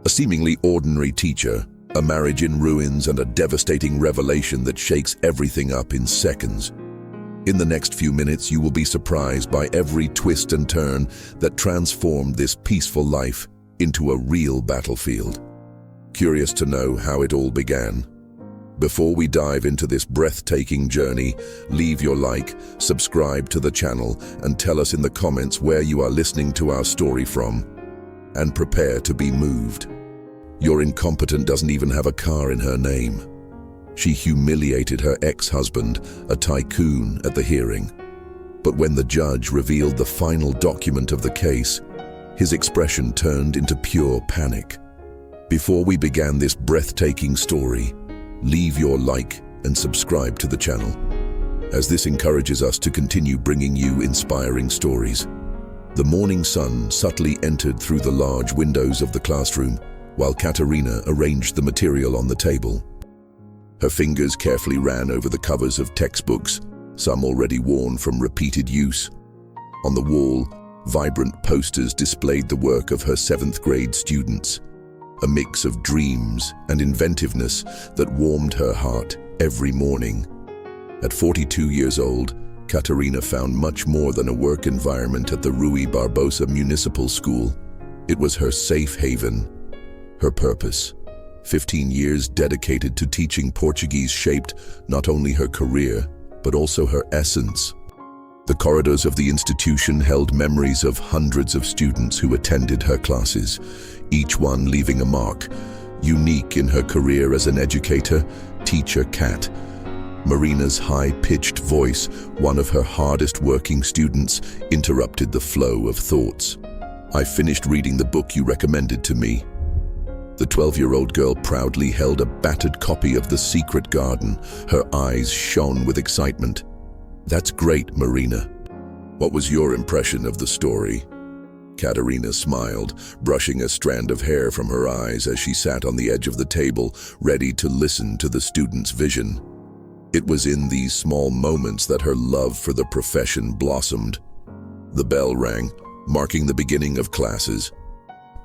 A seemingly ordinary teacher, a marriage in ruins, and a devastating revelation that shakes everything up in seconds. In the next few minutes, you will be surprised by every twist and turn that transformed this peaceful life into a real battlefield. Curious to know how it all began? Before we dive into this breathtaking journey, leave your like, subscribe to the channel, and tell us in the comments where you are listening to our story from. And prepare to be moved. Your incompetent doesn't even have a car in her name. She humiliated her ex-husband, a tycoon, at the hearing. But when the judge revealed the final document of the case, his expression turned into pure panic. Before we began this breathtaking story, leave your like and subscribe to the channel, as this encourages us to continue bringing you inspiring stories. The morning sun subtly entered through the large windows of the classroom, while Katerina arranged the material on the table. Her fingers carefully ran over the covers of textbooks, some already worn from repeated use. On the wall, vibrant posters displayed the work of her 7th grade students, a mix of dreams and inventiveness that warmed her heart every morning. At 42 years old, Katerina found much more than a work environment at the Rui Barbosa Municipal School. It was her safe haven, her purpose. 15 years dedicated to teaching Portuguese shaped not only her career, but also her essence. The corridors of the institution held memories of hundreds of students who attended her classes, each one leaving a mark, unique in her career as an educator, teacher Kat. Marina's high-pitched voice, one of her hardest working students, interrupted the flow of thoughts. "I finished reading the book you recommended to me." The 12-year-old girl proudly held a battered copy of The Secret Garden. Her eyes shone with excitement. "That's great, Marina. What was your impression of the story?" Katerina smiled, brushing a strand of hair from her eyes as she sat on the edge of the table, ready to listen to the student's vision. It was in these small moments that her love for the profession blossomed. The bell rang, marking the beginning of classes.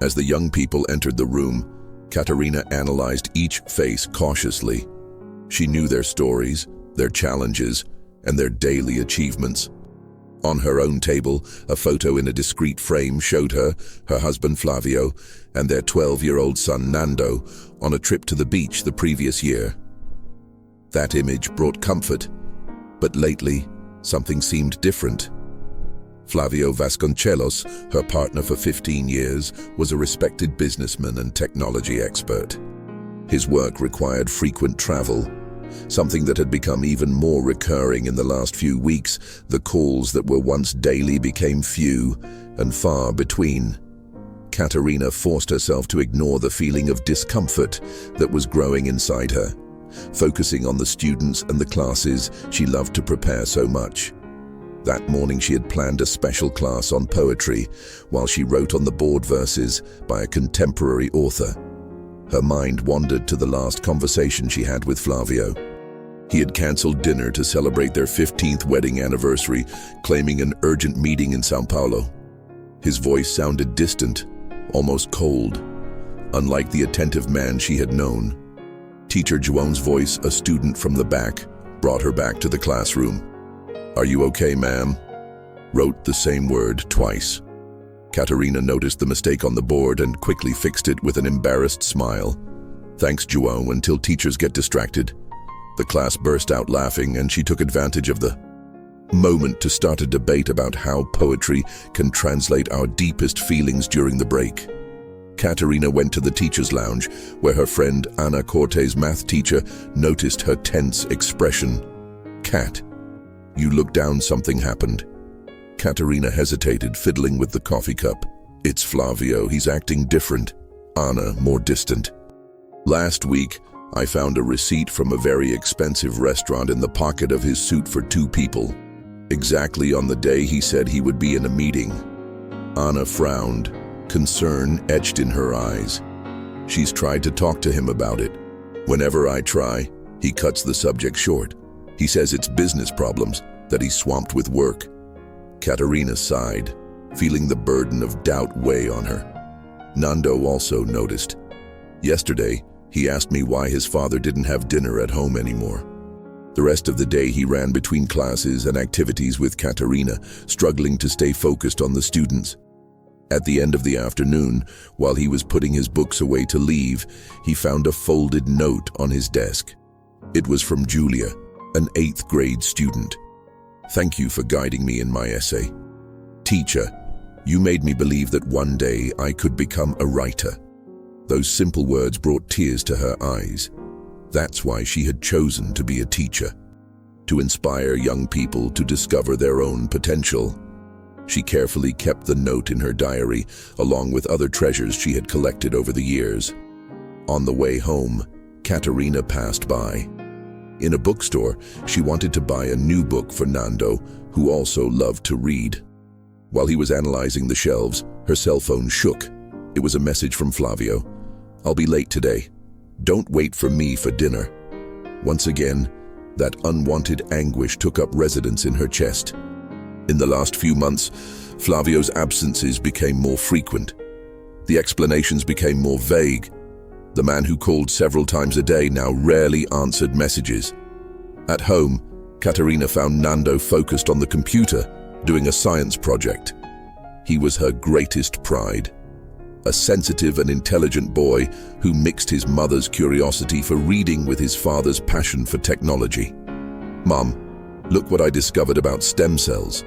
As the young people entered the room, Katerina analyzed each face cautiously. She knew their stories, their challenges, and their daily achievements. On her own table, a photo in a discreet frame showed her, her husband Flavio, and their 12-year-old son Nando on a trip to the beach the previous year. That image brought comfort, but lately, something seemed different. Flavio Vasconcelos, her partner for 15 years, was a respected businessman and technology expert. His work required frequent travel, something that had become even more recurring in the last few weeks. The calls that were once daily became few and far between. Katerina forced herself to ignore the feeling of discomfort that was growing inside her, focusing on the students and the classes she loved to prepare so much. That morning she had planned a special class on poetry, while she wrote on the board verses by a contemporary author. Her mind wandered to the last conversation she had with Flavio. He had cancelled dinner to celebrate their 15th wedding anniversary, claiming an urgent meeting in São Paulo. His voice sounded distant, almost cold, unlike the attentive man she had known. Teacher João's voice, a student from the back, brought her back to the classroom. "Are you okay, ma'am?" Wrote the same word twice. Katerina noticed the mistake on the board and quickly fixed it with an embarrassed smile. "Thanks, João, until teachers get distracted." The class burst out laughing, and she took advantage of the moment to start a debate about how poetry can translate our deepest feelings during the break. Katerina went to the teacher's lounge, where her friend Ana Cortes, math teacher, noticed her tense expression. "Kat, you look down, something happened." Katerina hesitated, fiddling with the coffee cup. "It's Flavio, he's acting different." Ana, more distant. "Last week, I found a receipt from a very expensive restaurant in the pocket of his suit for 2 people, exactly on the day he said he would be in a meeting." Ana frowned, concern etched in her eyes. "She's tried to talk to him about it. Whenever I try, he cuts the subject short. He says it's business problems, that he's swamped with work." Katerina sighed, feeling the burden of doubt weigh on her. Nando also noticed. Yesterday, he asked me why his father didn't have dinner at home anymore. The rest of the day he ran between classes and activities with Katerina, struggling to stay focused on the students. At the end of the afternoon, while he was putting his books away to leave, he found a folded note on his desk. It was from Julia, an 8th grade student. "Thank you for guiding me in my essay. Teacher, you made me believe that one day I could become a writer." Those simple words brought tears to her eyes. That's why she had chosen to be a teacher, to inspire young people to discover their own potential. She carefully kept the note in her diary, along with other treasures she had collected over the years. On the way home, Katerina passed by. In a bookstore, she wanted to buy a new book for Nando, who also loved to read. While he was analyzing the shelves, her cell phone shook. It was a message from Flavio. "I'll be late today. Don't wait for me for dinner." Once again, that unwanted anguish took up residence in her chest. In the last few months, Flavio's absences became more frequent. The explanations became more vague. The man who called several times a day now rarely answered messages. At home, Katerina found Nando focused on the computer, doing a science project. He was her greatest pride. A sensitive and intelligent boy who mixed his mother's curiosity for reading with his father's passion for technology. "Mom, look what I discovered about stem cells,"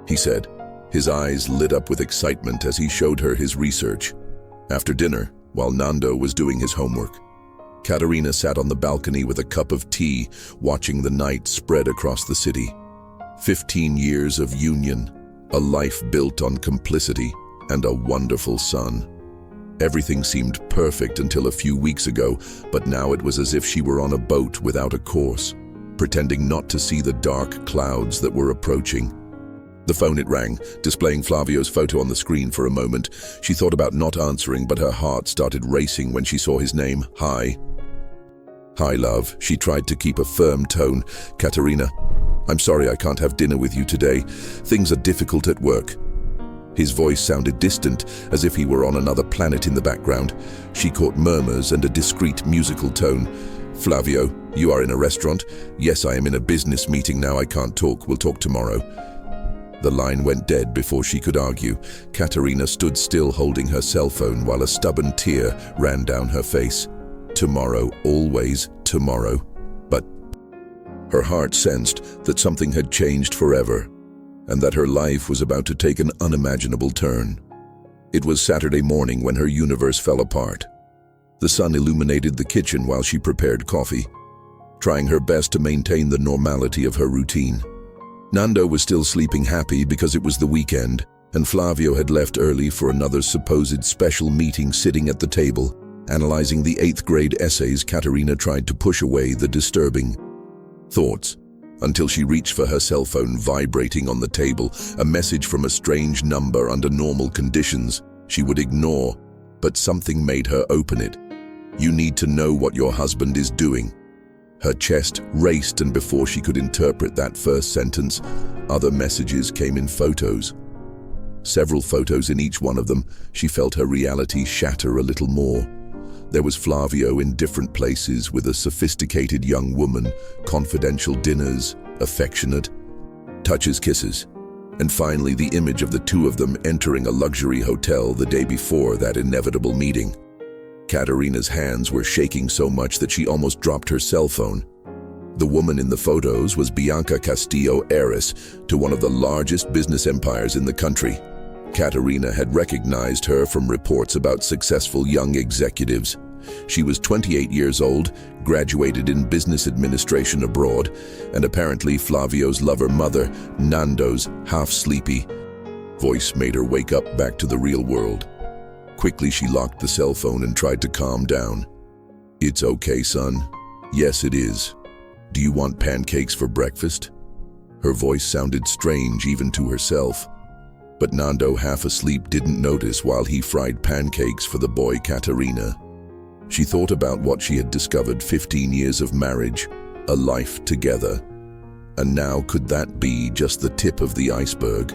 he said. His eyes lit up with excitement as he showed her his research. After dinner, while Nando was doing his homework, Katerina sat on the balcony with a cup of tea, watching the night spread across the city. 15 years of union, a life built on complicity, and a wonderful son. Everything seemed perfect until a few weeks ago, but now it was as if she were on a boat without a course, pretending not to see the dark clouds that were approaching. The phone, it rang, displaying Flavio's photo on the screen. For a moment, she thought about not answering, but her heart started racing when she saw his name. "Hi." "Hi, love." She tried to keep a firm tone. "Katerina, I'm sorry I can't have dinner with you today. Things are difficult at work." His voice sounded distant, as if he were on another planet in the background. She caught murmurs and a discreet musical tone. "Flavio, you are in a restaurant?" "Yes, I am in a business meeting now. I can't talk. We'll talk tomorrow." The line went dead before she could argue. Katerina stood still, holding her cell phone, while a stubborn tear ran down her face. Tomorrow, always tomorrow. But her heart sensed that something had changed forever, and that her life was about to take an unimaginable turn. It was Saturday morning when her universe fell apart. The sun illuminated the kitchen while she prepared coffee, trying her best to maintain the normality of her routine. Nando was still sleeping happy because it was the weekend, and Flavio had left early for another supposed special meeting. Sitting at the table, analyzing the 8th grade essays, Katerina tried to push away the disturbing thoughts, until she reached for her cell phone, vibrating on the table, a message from a strange number. Under normal conditions, she would ignore, but something made her open it. "You need to know what your husband is doing." Her chest raced, and before she could interpret that first sentence, other messages came in photos. Several photos in each one of them, she felt her reality shatter a little more. There was Flavio in different places with a sophisticated young woman, confidential dinners, affectionate touches, kisses, and finally the image of the two of them entering a luxury hotel the day before that inevitable meeting. Katerina's hands were shaking so much that she almost dropped her cell phone. The woman in the photos was Bianca Castillo, heiress to one of the largest business empires in the country. Katerina had recognized her from reports about successful young executives. She was 28 years old, graduated in business administration abroad, and apparently Flavio's lover mother, Nando's half-sleepy voice made her wake up back to the real world. Quickly, she locked the cell phone and tried to calm down. "It's okay, son." "Yes, it is. Do you want pancakes for breakfast?" Her voice sounded strange even to herself. But Nando, half asleep, didn't notice while he fried pancakes for the boy Katerina. She thought about what she had discovered: 15 years of marriage, a life together. And now could that be just the tip of the iceberg?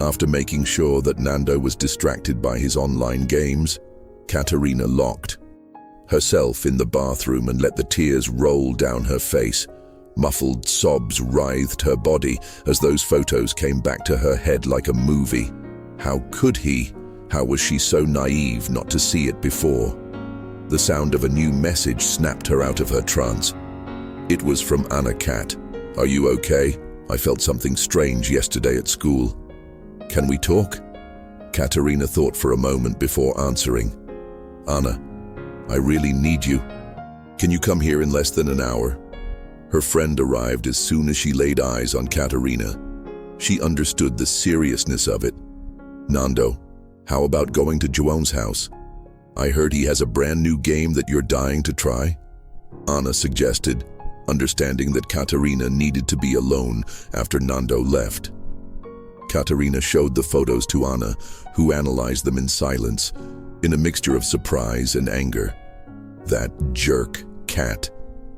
After making sure that Nando was distracted by his online games, Katerina locked herself in the bathroom and let the tears roll down her face. Muffled sobs writhed her body as those photos came back to her head like a movie. How could he? How was she so naive not to see it before? The sound of a new message snapped her out of her trance. It was from Anna Kat. "Are you okay? I felt something strange yesterday at school. Can we talk?" Katerina thought for a moment before answering. "Anna, I really need you. Can you come here in less than an hour?" Her friend arrived as soon as she laid eyes on Katerina. She understood the seriousness of it. "Nando, how about going to João's house? I heard he has a brand new game that you're dying to try," Anna suggested, understanding that Katerina needed to be alone after Nando left. Katerina showed the photos to Anna, who analyzed them in silence, in a mixture of surprise and anger. That jerk, Kat.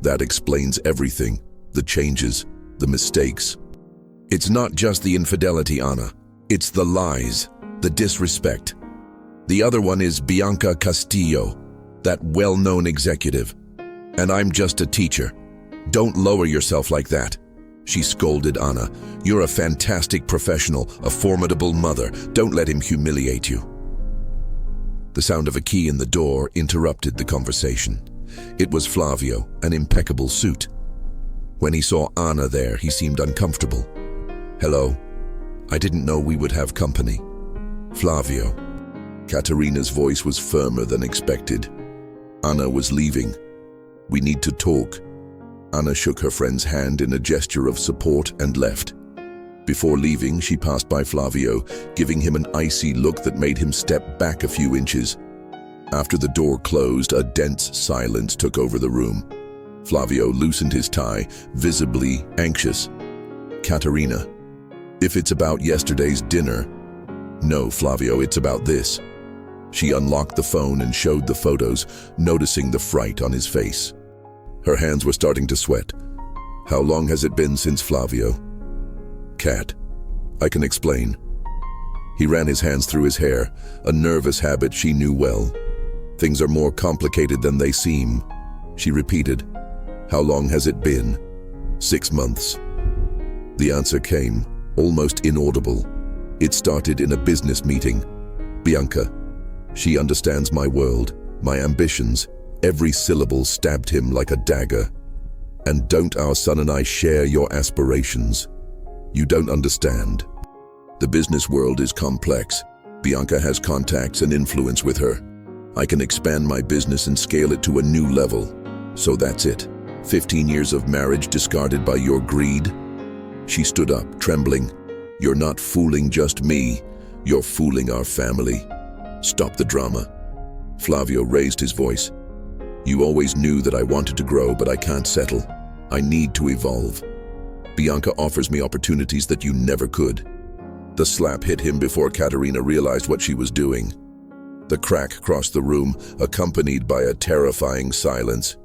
That explains everything, the changes, the mistakes. "It's not just the infidelity, Anna. It's the lies, the disrespect. The other one is Bianca Castillo, that well-known executive. And I'm just a teacher. Don't lower yourself like that," she scolded Anna. "You're a fantastic professional, a formidable mother. Don't let him humiliate you." The sound of a key in the door interrupted the conversation. It was Flavio, an impeccable suit. When he saw Anna there, he seemed uncomfortable. "Hello. I didn't know we would have company." "Flavio." Katerina's voice was firmer than expected. Anna was leaving. "We need to talk." Anna shook her friend's hand in a gesture of support and left. Before leaving, she passed by Flavio, giving him an icy look that made him step back a few inches. After the door closed, a dense silence took over the room. Flavio loosened his tie, visibly anxious. "Katerina, if it's about yesterday's dinner..." "No, Flavio, it's about this." She unlocked the phone and showed the photos, noticing the fright on his face. Her hands were starting to sweat. "How long has it been since Flavio?" "Kat, I can explain." He ran his hands through his hair, a nervous habit she knew well. "Things are more complicated than they seem," she repeated. "How long has it been?" 6 months. The answer came, almost inaudible. "It started in a business meeting. Bianca. She understands my world, my ambitions." Every syllable stabbed him like a dagger. "And don't our son and I share your aspirations? You don't understand. The business world is complex. Bianca has contacts and influence with her. I can expand my business and scale it to a new level. So that's it. 15 years of marriage discarded by your greed?" She stood up, trembling. "You're not fooling just me. You're fooling our family. Stop the drama." Flavio raised his voice. "You always knew that I wanted to grow, but I can't settle. I need to evolve. Bianca offers me opportunities that you never could." The slap hit him before Katerina realized what she was doing. The crack crossed the room, accompanied by a terrifying silence.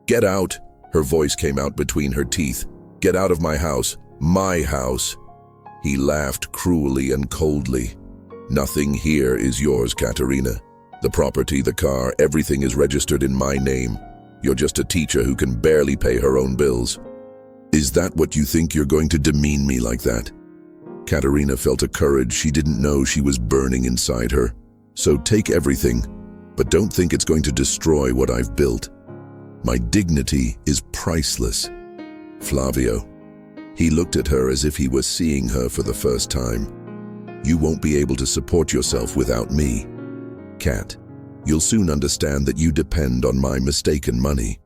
"Get out!" Her voice came out between her teeth. "Get out of my house. My house." He laughed cruelly and coldly. "Nothing here is yours, Katerina. The property, the car, everything is registered in my name. You're just a teacher who can barely pay her own bills." "Is that what you think? You're going to demean me like that?" Katerina felt a courage she didn't know she was burning inside her. "So take everything, but don't think it's going to destroy what I've built. My dignity is priceless." "Flavio." He looked at her as if he was seeing her for the first time. "You won't be able to support yourself without me. Kat, you'll soon understand that you depend on my mistaken money."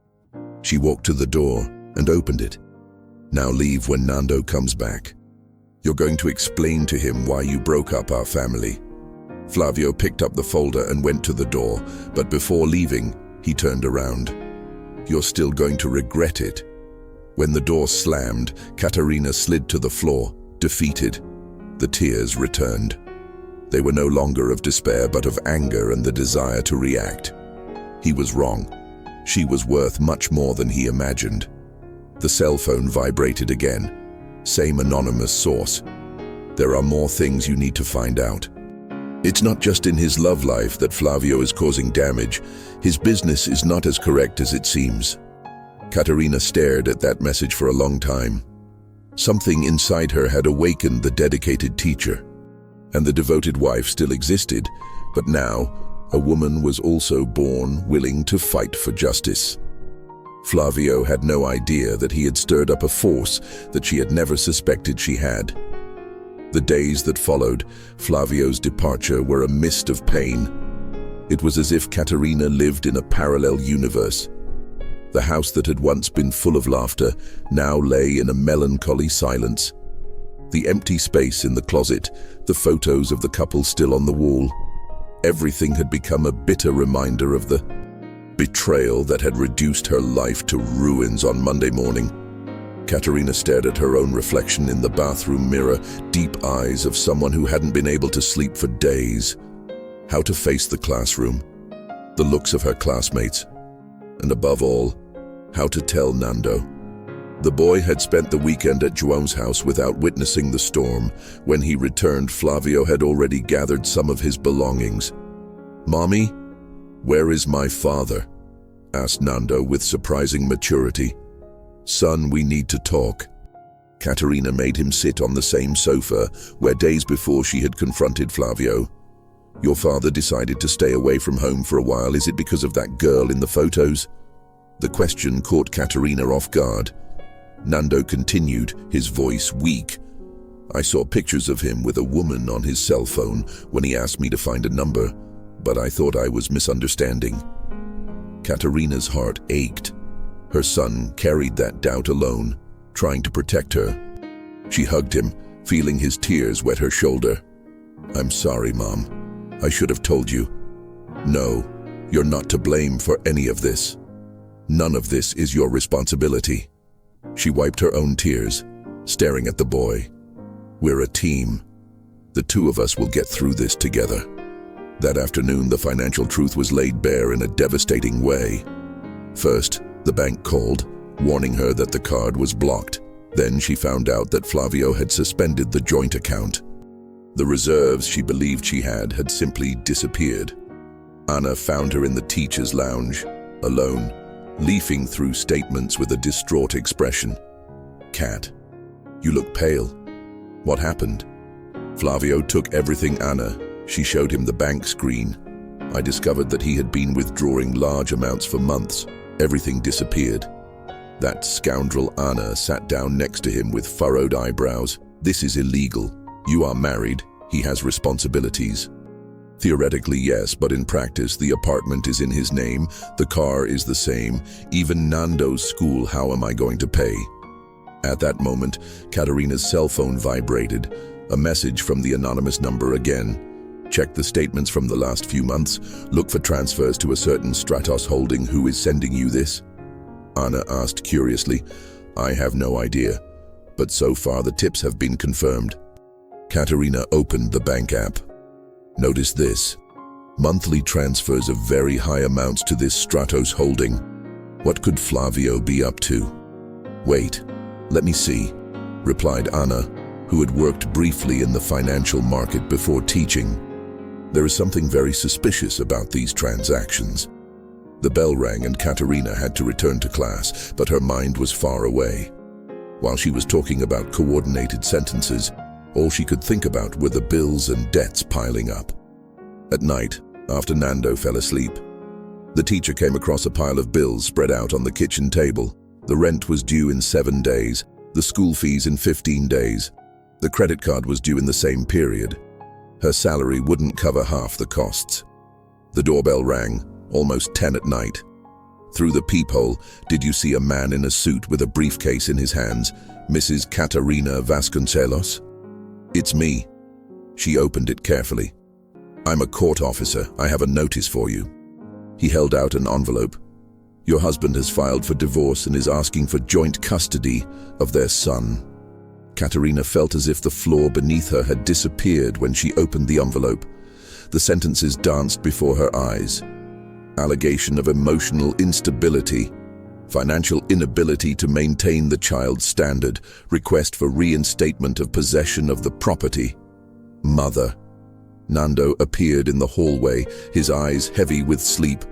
She walked to the door and opened it. "Now leave when Nando comes back. You're going to explain to him why you broke up our family." Flavio picked up the folder and went to the door, but before leaving, he turned around. "You're still going to regret it." When the door slammed, Katerina slid to the floor, defeated. The tears returned. They were no longer of despair, but of anger and the desire to react. He was wrong. She was worth much more than he imagined. The cell phone vibrated again. Same anonymous source. "There are more things you need to find out." It's not just in his love life that Flavio is causing damage. His business is not as correct as it seems. Caterina stared at that message for a long time. Something inside her had awakened the dedicated teacher, and the devoted wife still existed, but now a woman was also born willing to fight for justice. Flavio had no idea that he had stirred up a force that she had never suspected she had. The days that followed Flavio's departure were a mist of pain. It was as if Caterina lived in a parallel universe. The house that had once been full of laughter now lay in a melancholy silence. The empty space in the closet, the photos of the couple still on the wall. Everything had become a bitter reminder of the betrayal that had reduced her life to ruins on Monday morning. Caterina stared at her own reflection in the bathroom mirror, deep eyes of someone who hadn't been able to sleep for days. How to face the classroom, the looks of her classmates, and above all, how to tell Nando. The boy had spent the weekend at João's house without witnessing the storm. When he returned, Flavio had already gathered some of his belongings. "Mommy, where is my father?" asked Nando with surprising maturity. "Son, we need to talk." Caterina made him sit on the same sofa where days before she had confronted Flavio. "Your father decided to stay away from home for a while. Is it because of that girl in the photos?" The question caught Caterina off guard. Nando continued, his voice weak. "I saw pictures of him with a woman on his cell phone when he asked me to find a number, but I thought I was misunderstanding." Caterina's heart ached. Her son carried that doubt alone, trying to protect her. She hugged him, feeling his tears wet her shoulder. "I'm sorry, Mom. I should have told you. No, you're not to blame for any of this. None of this is your responsibility." She wiped her own tears, staring at the boy. "We're a team. The two of us will get through this together." That afternoon, the financial truth was laid bare in a devastating way. First, the bank called, warning her that the card was blocked. Then she found out that Flavio had suspended the joint account. The reserves she believed she had simply disappeared. Anna found her in the teacher's lounge, alone, leafing through statements with a distraught expression. "Kat, you look pale. What happened?" Flavio took everything, Anna. She showed him the bank screen. "I discovered that he had been withdrawing large amounts for months. Everything disappeared." That scoundrel Anna sat down next to him with furrowed eyebrows. "This is illegal. You are married. He has responsibilities." "Theoretically, yes, but in practice, the apartment is in his name, the car is the same, even Nando's school. How am I going to pay?" At that moment, Caterina's cell phone vibrated. A message from the anonymous number again. "Check the statements from the last few months. Look for transfers to a certain Stratos Holding. Who is sending you this?" Anna asked curiously. "I have no idea, but so far the tips have been confirmed." Caterina opened the bank app. "Notice this. Monthly transfers of very high amounts to this Stratos Holding. What could Flavio be up to?" "Wait, let me see," replied Anna, who had worked briefly in the financial market before teaching. "There is something very suspicious about these transactions." The bell rang and Caterina had to return to class, but her mind was far away. While she was talking about coordinated sentences, all she could think about were the bills and debts piling up. At night, after Nando fell asleep, the teacher came across a pile of bills spread out on the kitchen table. The rent was due in 7 days, the school fees in 15 days. The credit card was due in the same period. Her salary wouldn't cover half the costs. The doorbell rang, almost 10 at night. Through the peephole, did you see a man in a suit with a briefcase in his hands? "Mrs. Caterina Vasconcelos?" "It's me." She opened it carefully. "I'm a court officer. I have a notice for you." He held out an envelope. "Your husband has filed for divorce and is asking for joint custody of their son." Caterina felt as if the floor beneath her had disappeared when she opened the envelope. The sentences danced before her eyes. Allegation of emotional instability, financial inability to maintain the child's standard, request for reinstatement of possession of the property. Mother. Nando appeared in the hallway, his eyes heavy with sleep.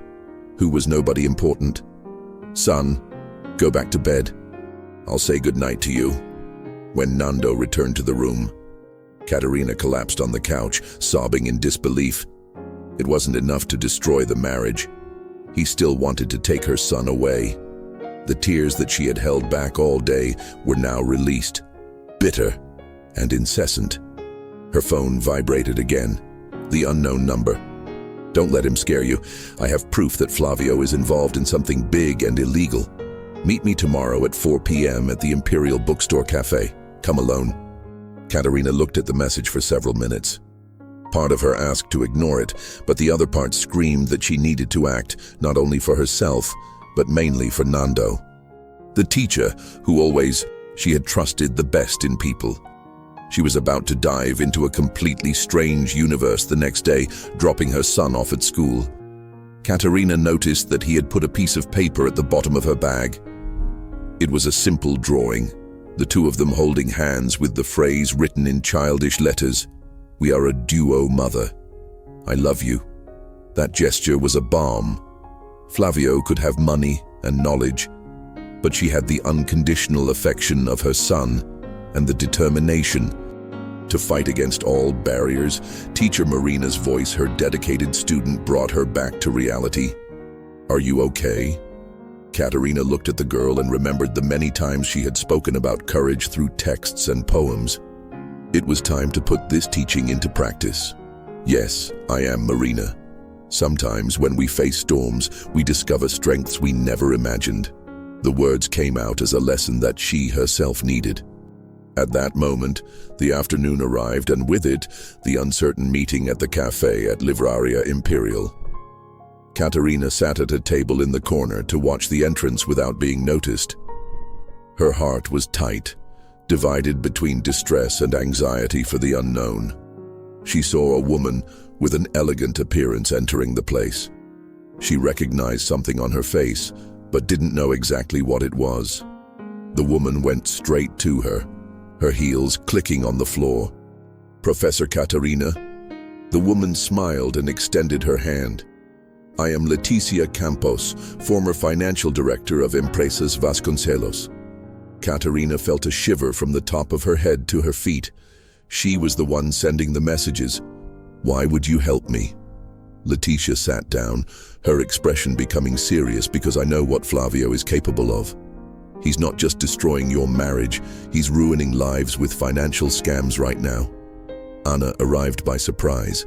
Who was nobody important? Son, go back to bed. I'll say goodnight to you. When Nando returned to the room, Katerina collapsed on the couch, sobbing in disbelief. It wasn't enough to destroy the marriage. He still wanted to take her son away. The tears that she had held back all day were now released, bitter and incessant. Her phone vibrated again. The unknown number. Don't let him scare you. I have proof that Flavio is involved in something big and illegal. Meet me tomorrow at 4 p.m. at the Imperial Bookstore Cafe. Come alone. Katerina looked at the message for several minutes. Part of her asked to ignore it, but the other part screamed that she needed to act, not only for herself, but mainly for Nando. The teacher, who she had trusted the best in people. She was about to dive into a completely strange universe the next day, dropping her son off at school. Katerina noticed that he had put a piece of paper at the bottom of her bag. It was a simple drawing, the two of them holding hands with the phrase written in childish letters, "We are a duo, mother. I love you." That gesture was a balm. Flavio could have money and knowledge, but she had the unconditional affection of her son and the determination to fight against all barriers. Teacher Marina's voice, her dedicated student, brought her back to reality. "Are you okay?" Katerina looked at the girl and remembered the many times she had spoken about courage through texts and poems. It was time to put this teaching into practice. "Yes, I am Marina. Sometimes when we face storms, we discover strengths we never imagined." The words came out as a lesson that she herself needed. At that moment, the afternoon arrived, and with it, the uncertain meeting at the cafe at Livraria Imperial. Katerina sat at a table in the corner to watch the entrance without being noticed. Her heart was tight, divided between distress and anxiety for the unknown. She saw a woman with an elegant appearance entering the place. She recognized something on her face, but didn't know exactly what it was. The woman went straight to her, her heels clicking on the floor. "Professor Katerina?" The woman smiled and extended her hand. "I am Leticia Campos, former financial director of Empresas Vasconcelos." Katerina felt a shiver from the top of her head to her feet. She was the one sending the messages. "Why would you help me?" Leticia sat down, her expression becoming serious. "Because I know what Flavio is capable of. He's not just destroying your marriage, he's ruining lives with financial scams right now." Anna arrived by surprise.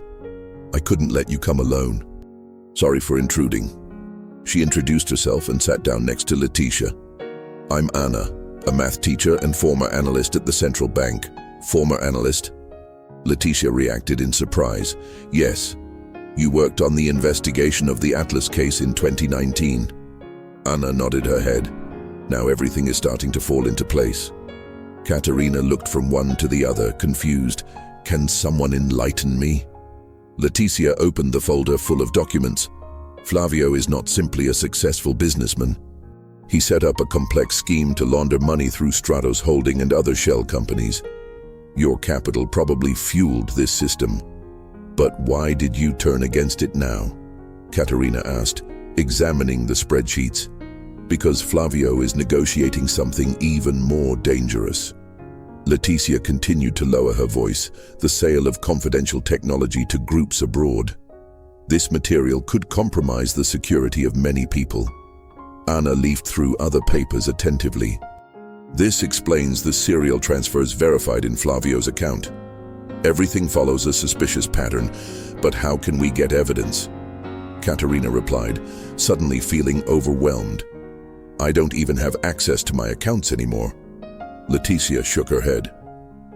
"I couldn't let you come alone. Sorry for intruding." She introduced herself and sat down next to Leticia. "I'm Anna, a math teacher and former analyst at the central bank." "Former analyst?" Leticia reacted in surprise. "Yes, you worked on the investigation of the Atlas case in 2019. Anna nodded her head. Now everything is starting to fall into place. Katerina looked from one to the other, confused. "Can someone enlighten me?" Leticia opened the folder full of documents. "Flavio is not simply a successful businessman. He set up a complex scheme to launder money through Stratos Holding and other shell companies. Your capital probably fueled this system. But why did you turn against it now?" Katerina asked, examining the spreadsheets. "Because Flavio is negotiating something even more dangerous." Leticia continued to lower her voice, "The sale of confidential technology to groups abroad. This material could compromise the security of many people." Anna leafed through other papers attentively. "This explains the serial transfers verified in Flavio's account. Everything follows a suspicious pattern, but how can we get evidence?" Katerina replied, suddenly feeling overwhelmed. "I don't even have access to my accounts anymore." Leticia shook her head.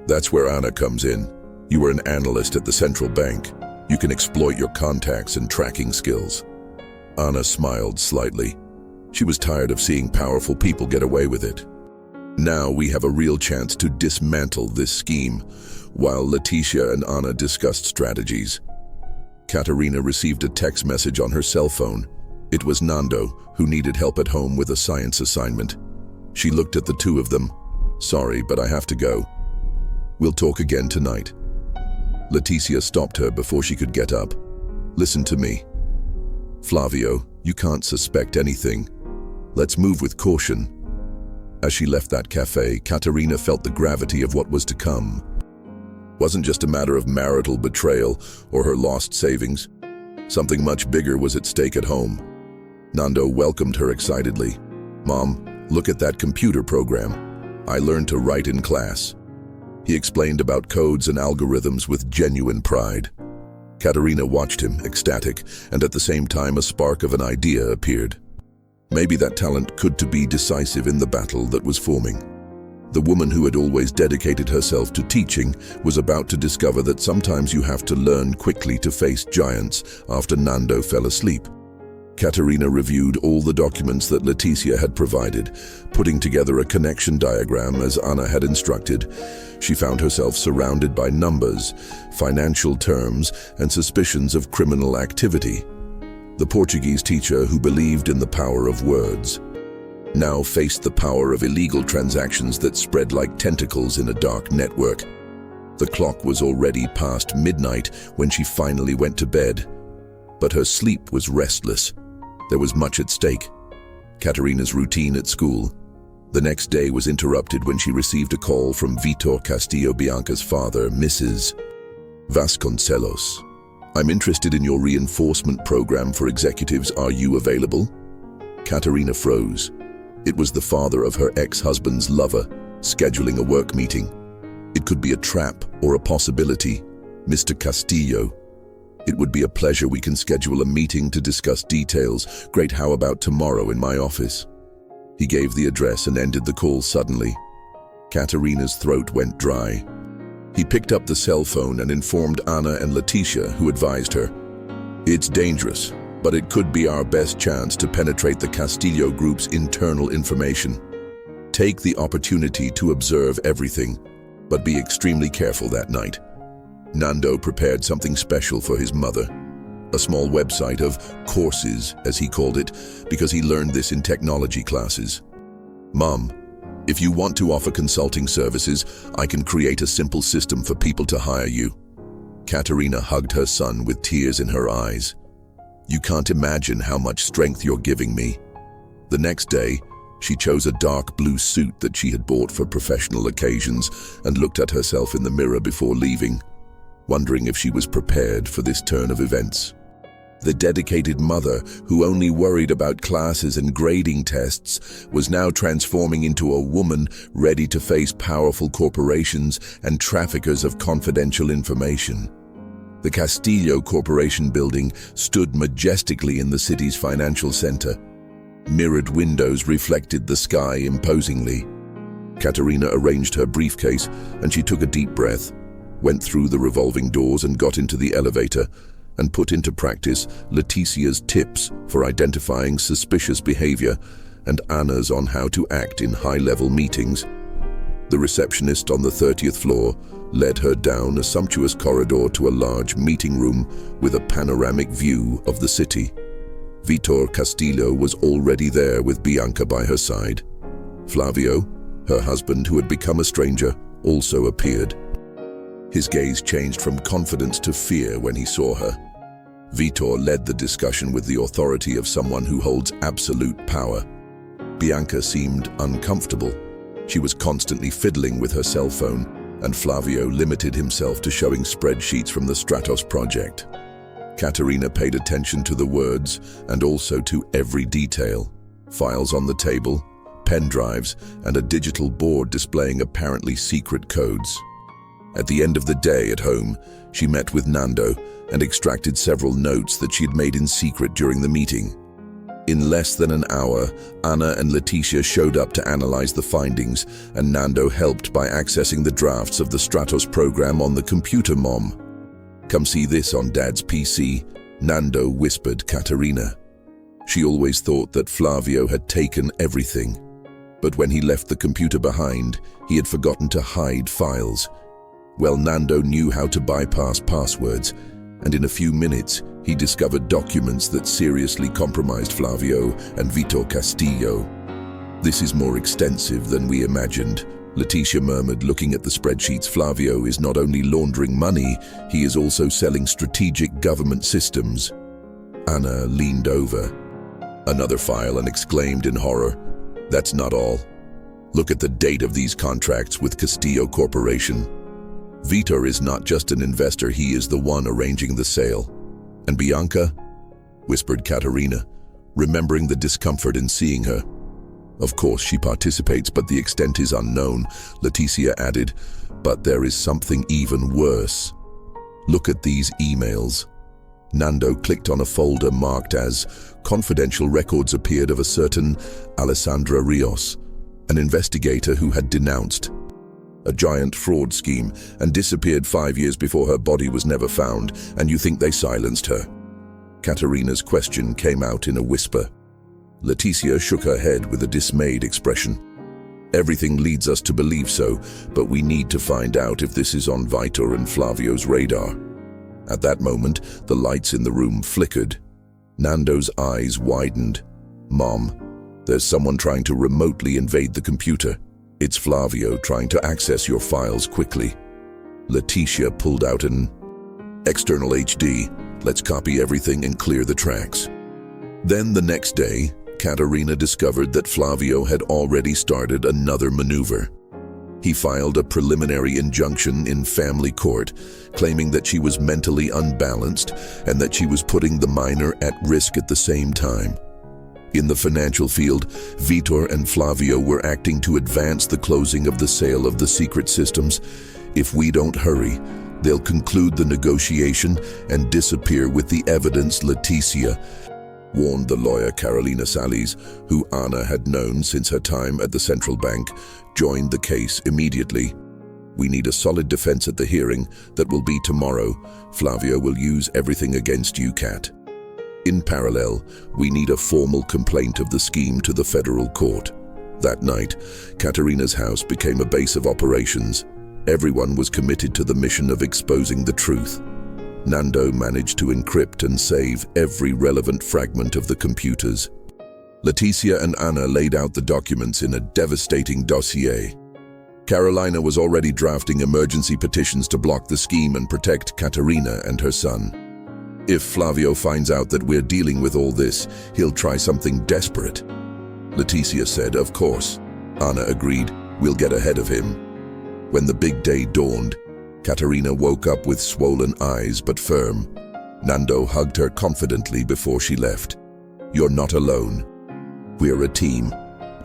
"That's where Anna comes in. You were an analyst at the central bank. You can exploit your contacts and tracking skills." Anna smiled slightly. She was tired of seeing powerful people get away with it. Now we have a real chance to dismantle this scheme. While Leticia and Anna discussed strategies, Katerina received a text message on her cell phone. It was Nando, who needed help at home with a science assignment. She looked at the two of them. "Sorry, but I have to go. We'll talk again tonight." Leticia stopped her before she could get up. "Listen to me. Flavio, you can't suspect anything. Let's move with caution." As she left that cafe, Caterina felt the gravity of what was to come. It wasn't just a matter of marital betrayal or her lost savings. Something much bigger was at stake at home. Nando welcomed her excitedly. "Mom, look at that computer program. I learned to write in class." He explained about codes and algorithms with genuine pride. Caterina watched him, ecstatic, and at the same time a spark of an idea appeared. Maybe that talent could be decisive in the battle that was forming. The woman who had always dedicated herself to teaching was about to discover that sometimes you have to learn quickly to face giants after Nando fell asleep. Caterina reviewed all the documents that Leticia had provided, putting together a connection diagram as Anna had instructed. She found herself surrounded by numbers, financial terms, and suspicions of criminal activity. The Portuguese teacher, who believed in the power of words, now faced the power of illegal transactions that spread like tentacles in a dark network. The clock was already past midnight when she finally went to bed, but her sleep was restless. There was much at stake. Caterina's routine at school. The next day was interrupted when she received a call from Vitor Castillo, Bianca's father, Mrs. Vasconcelos. "I'm interested in your reinforcement program for executives. Are you available?" Caterina froze. It was the father of her ex-husband's lover, scheduling a work meeting. It could be a trap or a possibility. "Mr. Castillo, it would be a pleasure. We can schedule a meeting to discuss details. Great, how about tomorrow in my office?" He gave the address and ended the call suddenly. Caterina's throat went dry. He picked up the cell phone and informed Anna and Leticia, who advised her. "It's dangerous, but it could be our best chance to penetrate the Castillo group's internal information. Take the opportunity to observe everything, but be extremely careful that night." Nando prepared something special for his mother. A small website of courses, as he called it, because he learned this in technology classes. "Mom, if you want to offer consulting services, I can create a simple system for people to hire you." Caterina hugged her son with tears in her eyes. "You can't imagine how much strength you're giving me." The next day, she chose a dark blue suit that she had bought for professional occasions and looked at herself in the mirror before leaving, wondering if she was prepared for this turn of events. The dedicated mother, who only worried about classes and grading tests, was now transforming into a woman ready to face powerful corporations and traffickers of confidential information. The Castillo Corporation building stood majestically in the city's financial center. Mirrored windows reflected the sky imposingly. Caterina arranged her briefcase, and she took a deep breath, went through the revolving doors and got into the elevator, and put into practice Leticia's tips for identifying suspicious behavior and Anna's on how to act in high-level meetings. The receptionist on the 30th floor led her down a sumptuous corridor to a large meeting room with a panoramic view of the city. Vitor Castillo was already there with Bianca by her side. Flavio, her husband who had become a stranger, also appeared. His gaze changed from confidence to fear when he saw her. Vitor led the discussion with the authority of someone who holds absolute power. Bianca seemed uncomfortable. She was constantly fiddling with her cell phone, and Flavio limited himself to showing spreadsheets from the Stratos project. Caterina paid attention to the words and also to every detail. Files on the table, pen drives, and a digital board displaying apparently secret codes. At the end of the day at home, she met with Nando and extracted several notes that she had made in secret during the meeting. In less than an hour, Anna and Leticia showed up to analyze the findings, and Nando helped by accessing the drafts of the Stratos program on the computer. "Mom, come see this on Dad's PC," Nando whispered Caterina. She always thought that Flavio had taken everything, but when he left the computer behind, he had forgotten to hide files. Well, Nando knew how to bypass passwords, and in a few minutes, he discovered documents that seriously compromised Flavio and Vitor Castillo. "This is more extensive than we imagined," Leticia murmured, looking at the spreadsheets. Flavio is not only laundering money, he is also selling strategic government systems. Anna leaned over another file and exclaimed in horror, "That's not all. Look at the date of these contracts with Castillo Corporation. Vitor is not just an investor, he is the one arranging the sale." "And Bianca?" whispered Katerina, remembering the discomfort in seeing her. "Of course she participates, but the extent is unknown," Leticia added. "But there is something even worse. Look at these emails." Nando clicked on a folder marked as confidential. Records appeared of a certain Alessandra Rios, an investigator who had denounced a giant fraud scheme and disappeared 5 years before her body was never found. "And you think they silenced her?" Katerina's question came out in a whisper. Leticia shook her head with a dismayed expression. "Everything leads us to believe so, but we need to find out if this is on Vitor and Flavio's radar." At that moment, the lights in the room flickered. Nando's eyes widened. "Mom, there's someone trying to remotely invade the computer. It's Flavio trying to access your files quickly." Leticia pulled out an external HD. "Let's copy everything and clear the tracks." Then the next day, Katerina discovered that Flavio had already started another maneuver. He filed a preliminary injunction in family court, claiming that she was mentally unbalanced and that she was putting the minor at risk at the same time. In the financial field, Vitor and Flavio were acting to advance the closing of the sale of the secret systems. "If we don't hurry, they'll conclude the negotiation and disappear with the evidence," Leticia warned the lawyer. Carolina Salis, who Anna had known since her time at the central bank, joined the case immediately. "We need a solid defense at the hearing that will be tomorrow. Flavio will use everything against you, Kat. In parallel, we need a formal complaint of the scheme to the federal court." That night, Katerina's house became a base of operations. Everyone was committed to the mission of exposing the truth. Nando managed to encrypt and save every relevant fragment of the computers. Leticia and Anna laid out the documents in a devastating dossier. Carolina was already drafting emergency petitions to block the scheme and protect Katerina and her son. "If Flavio finds out that we're dealing with all this, he'll try something desperate," Leticia said. "Of course," Anna agreed. "We'll get ahead of him." When the big day dawned, Katerina woke up with swollen eyes but firm. Nando hugged her confidently before she left. "You're not alone. We're a team,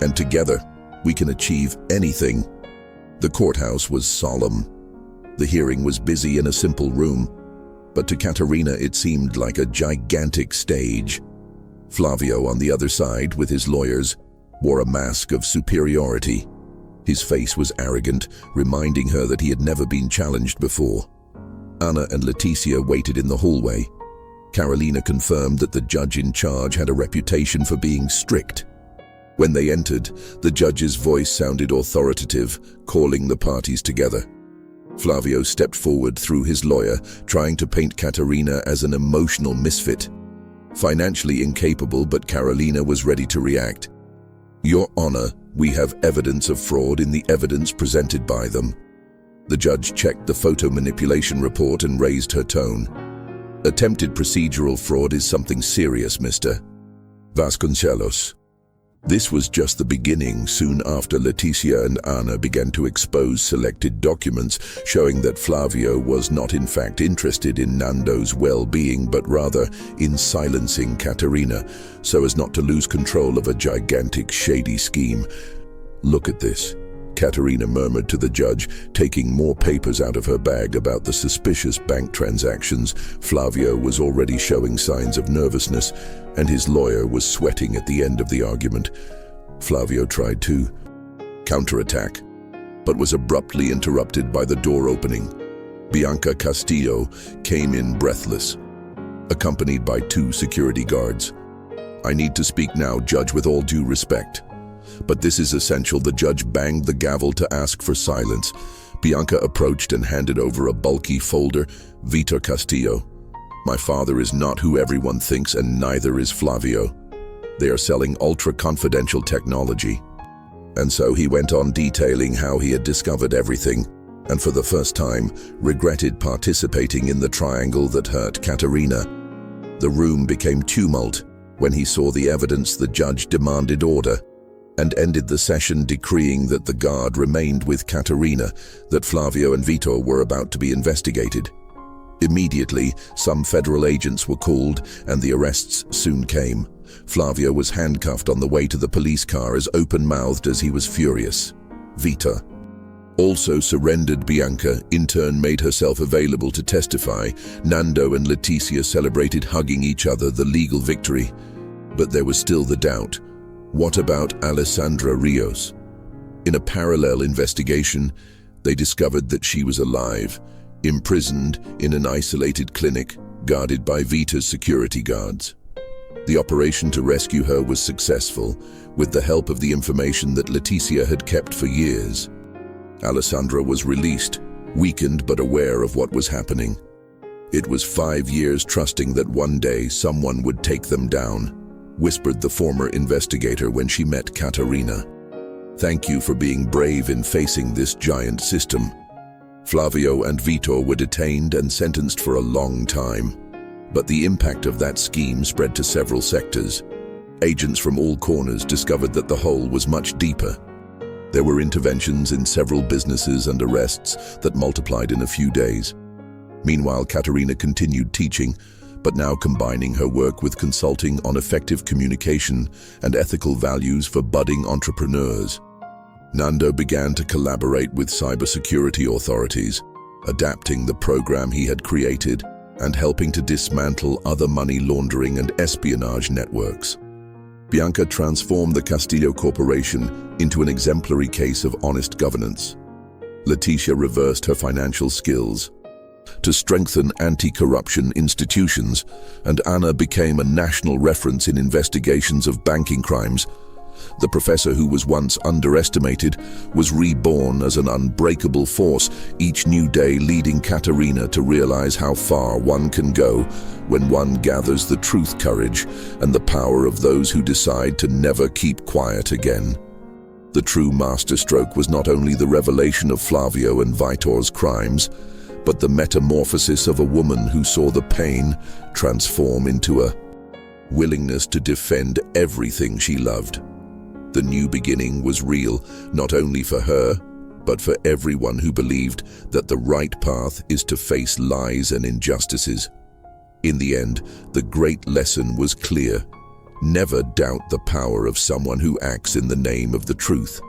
and together we can achieve anything." The courthouse was solemn. The hearing was busy in a simple room, but to Katerina it seemed like a gigantic stage. Flavio, on the other side with his lawyers, wore a mask of superiority. His face was arrogant, reminding her that he had never been challenged before. Anna and Leticia waited in the hallway. Carolina confirmed that the judge in charge had a reputation for being strict. When they entered, the judge's voice sounded authoritative, calling the parties together. Flavio stepped forward through his lawyer, trying to paint Katerina as an emotional misfit. Financially incapable, but Carolina was ready to react. "Your Honor, we have evidence of fraud in the evidence presented by them." The judge checked the photo manipulation report and raised her tone. "Attempted procedural fraud is something serious, Mr. Vasconcelos." This was just the beginning. Soon after, Leticia and Anna began to expose selected documents showing that Flavio was not in fact interested in Nando's well-being, but rather in silencing Katerina so as not to lose control of a gigantic shady scheme. "Look at this," Katerina murmured to the judge, taking more papers out of her bag about the suspicious bank transactions. Flavio was already showing signs of nervousness, and his lawyer was sweating at the end of the argument. Flavio tried to counterattack, but was abruptly interrupted by the door opening. Bianca Castillo came in breathless, accompanied by 2 security guards. "I need to speak now, Judge, with all due respect." "But this is essential." The judge banged the gavel to ask for silence. Bianca approached and handed over a bulky folder. "Vitor Castillo, my father is not who everyone thinks, and neither is Flavio. They are selling ultra-confidential technology. And so he went on detailing how he had discovered everything, and for the first time regretted participating in the triangle that hurt Katerina. The room became tumult when he saw the evidence. The judge demanded order and ended the session decreeing that the guard remained with Katerina, that Flavio and Vitor were about to be investigated. Immediately, some federal agents were called and the arrests soon came. Flavio was handcuffed on the way to the police car as open-mouthed as he was furious. Vitor also surrendered. Bianca, in turn, made herself available to testify. Nando and Leticia celebrated, hugging each other, the legal victory. But there was still the doubt. What about Alessandra Rios? In a parallel investigation, they discovered that she was alive, imprisoned in an isolated clinic guarded by Vita's security guards. The operation to rescue her was successful, with the help of the information that Leticia had kept for years. Alessandra was released, weakened but aware of what was happening. It was 5 years trusting that one day someone would take them down, whispered the former investigator when she met Katerina. Thank you for being brave in facing this giant system. Flavio and Vitor were detained and sentenced for a long time. But the impact of that scheme spread to several sectors. Agents from all corners discovered that the hole was much deeper. There were interventions in several businesses and arrests that multiplied in a few days. Meanwhile, Katerina continued teaching, but now combining her work with consulting on effective communication and ethical values for budding entrepreneurs. Nando began to collaborate with cybersecurity authorities, adapting the program he had created and helping to dismantle other money laundering and espionage networks. Bianca transformed the Castillo Corporation into an exemplary case of honest governance. Leticia reversed her financial skills to strengthen anti-corruption institutions, and Anna became a national reference in investigations of banking crimes. The professor who was once underestimated was reborn as an unbreakable force, each new day leading Katerina to realize how far one can go when one gathers the truth, courage, and the power of those who decide to never keep quiet again. The true masterstroke was not only the revelation of Flavio and Vitor's crimes, but the metamorphosis of a woman who saw the pain transform into a willingness to defend everything she loved. The new beginning was real, not only for her, but for everyone who believed that the right path is to face lies and injustices. In the end, the great lesson was clear. Never doubt the power of someone who acts in the name of the truth.